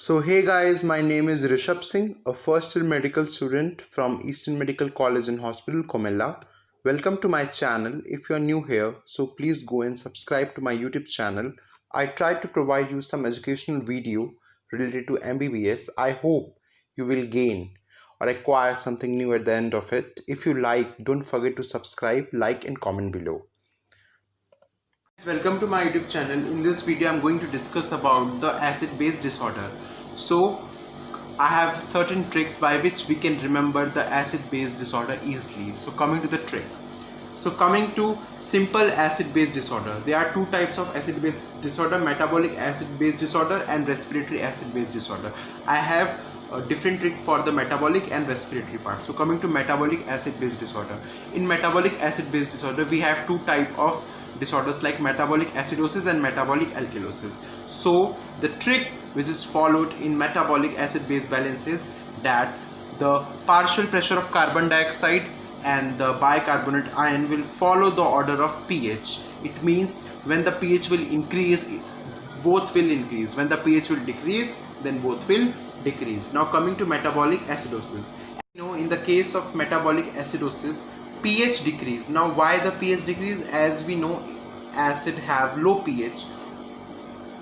So hey guys, my name is Rishabh Singh, a first year medical student from Eastern Medical College and Hospital, Comella. Welcome to my channel. If you are new here, so please go and subscribe to my YouTube channel. I try to provide you some educational video related to MBBS. I hope you will gain or acquire something new at the end of it. If you like, don't forget to subscribe, like and comment below. Welcome to my YouTube channel. In this video I'm going to discuss about the acid-base disorder. So I have certain tricks by which we can remember the acid-base disorder easily. So coming to the trick. So coming to simple acid-base disorder, there are two types of acid-base disorder: metabolic acid-base disorder and respiratory acid-base disorder. I have a different trick for the metabolic and respiratory part. So coming to metabolic acid-base disorder. In metabolic acid-base disorder we have two types of disorders like metabolic acidosis and metabolic alkalosis. So the trick which is followed in metabolic acid-base balance is that the partial pressure of carbon dioxide and the bicarbonate ion will follow the order of pH. It means when the pH will increase, both will increase. When the pH will decrease, then both will decrease. Now coming to metabolic acidosis. In the case of metabolic acidosis, pH decrease. Now why the pH decrease? As we know, acid have low pH,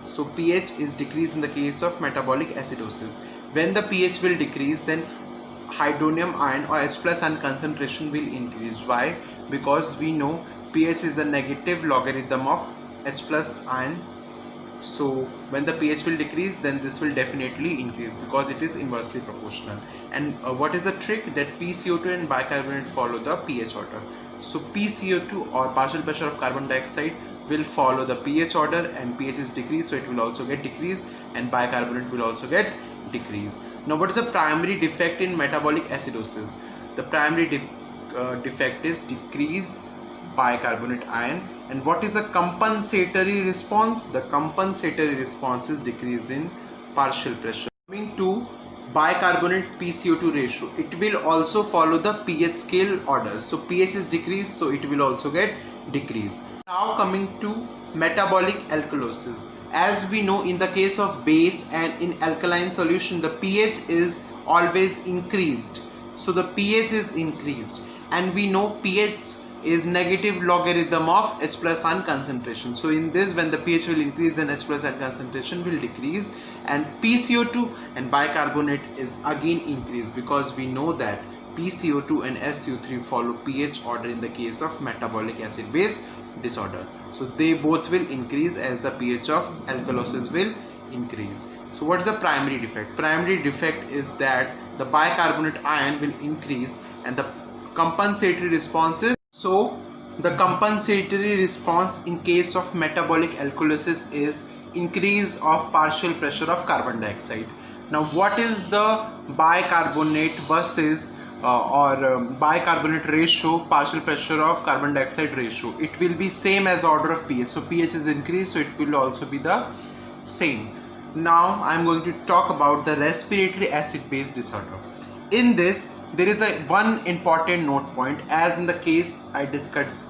so pH is decreased in the case of metabolic acidosis. When the pH will decrease, then hydronium ion or H+ ion concentration will increase. Why? Because we know pH is the negative logarithm of H+ ion. So when the pH will decrease, then this will definitely increase because it is inversely proportional. And what is the trick? That PCO2 and bicarbonate follow the pH order. So PCO2 or partial pressure of carbon dioxide will follow the pH order, and pH is decreased, so it will also get decreased, and bicarbonate will also get decreased. Now what is the primary defect in metabolic acidosis? The primary defect is decreased bicarbonate ion. And what is the compensatory response? The compensatory response is decrease in partial pressure. Coming to bicarbonate PCO2 ratio, it will also follow the pH scale order. So pH is decreased, so it will also get decreased. Now coming to metabolic alkalosis. As we know, in the case of base and in alkaline solution, the pH is always increased. So the pH is increased, and we know pH is negative logarithm of H+ ion concentration. So in this, when the pH will increase, then H+ ion concentration will decrease, and PCO2 and bicarbonate is again increased, because we know that PCO2 and SCO3 follow pH order in the case of metabolic acid-base disorder. So they both will increase as the pH of alkalosis will increase. So what is the primary defect? Primary defect is that the bicarbonate ion will increase and the compensatory response is. So the compensatory response in case of metabolic alkalosis is increase of partial pressure of carbon dioxide. Now what is the bicarbonate versus bicarbonate ratio, partial pressure of carbon dioxide ratio? It will be same as the order of pH. So pH is increased, so it will also be the same. Now I am going to talk about the respiratory acid-base disorder. In this, there is one important note point, as in the case I discussed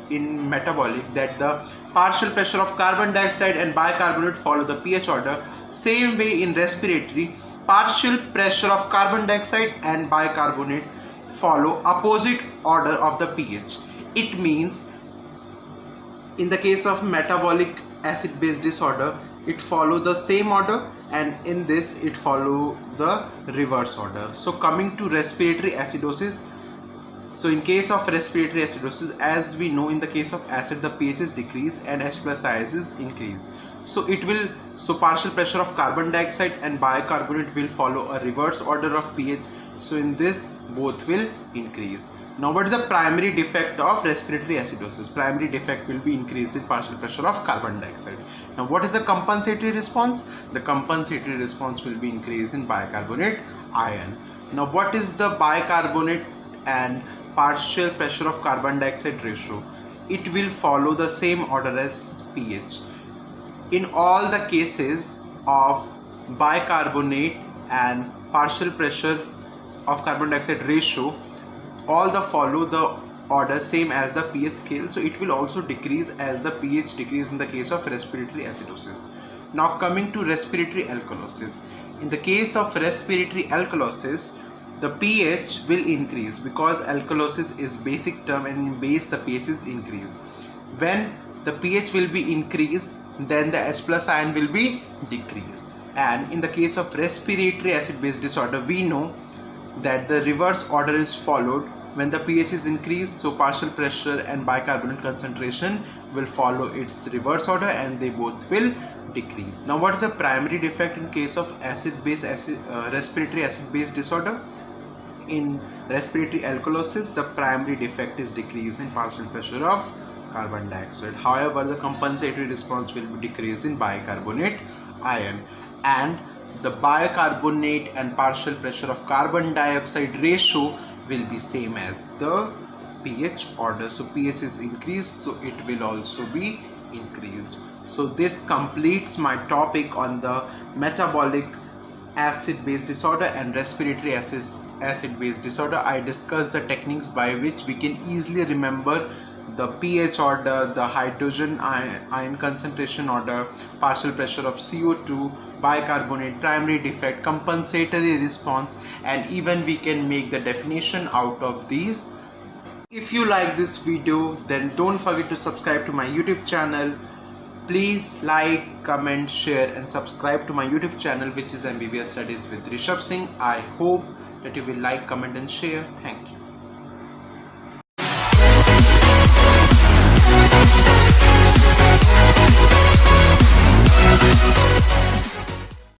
in metabolic, that the partial pressure of carbon dioxide and bicarbonate follow the pH order. Same way in respiratory, partial pressure of carbon dioxide and bicarbonate follow opposite order of the pH. It means in the case of metabolic acid-base disorder, it follow the same order, and in this it follow the reverse order. So coming to respiratory acidosis. So in case of respiratory acidosis, as we know, in the case of acid, the pH is decreased and H+ ion is increased. So partial pressure of carbon dioxide and bicarbonate will follow a reverse order of pH. So in this, both will increase. Now what is the primary defect of respiratory acidosis? Primary defect will be increase in partial pressure of carbon dioxide. Now what is the compensatory response? The compensatory response will be increase in bicarbonate ion. Now what is the bicarbonate and partial pressure of carbon dioxide ratio? It will follow the same order as pH. In all the cases of bicarbonate and partial pressure of carbon dioxide ratio, all the follow the order same as the pH scale, so it will also decrease as the pH decrease in the case of respiratory acidosis. Now coming to respiratory alkalosis. In the case of respiratory alkalosis, the pH will increase because alkalosis is basic term and in base the pH is increased. When the pH will be increased, then the H plus ion will be decreased. And in the case of respiratory acid base disorder, we know that the reverse order is followed. When the pH is increased, so partial pressure and bicarbonate concentration will follow its reverse order and they both will decrease. Now what is the primary defect in case of respiratory acid base disorder? In respiratory alkalosis, the primary defect is decrease in partial pressure of carbon dioxide. However, the compensatory response will be decrease in bicarbonate ion, and the bicarbonate and partial pressure of carbon dioxide ratio will be same as the pH order. So pH is increased, so it will also be increased. So this completes my topic on the metabolic acid base disorder and respiratory acid base disorder. I discussed the techniques by which we can easily remember the pH order, the hydrogen ion concentration order, partial pressure of CO2, bicarbonate, primary defect, compensatory response, and even we can make the definition out of these. If you like this video, then don't forget to subscribe to my YouTube channel. Please like, comment, share and subscribe to my YouTube channel, which is MBBS Studies with Rishabh Singh. I hope that you will like, comment and share. Thank you.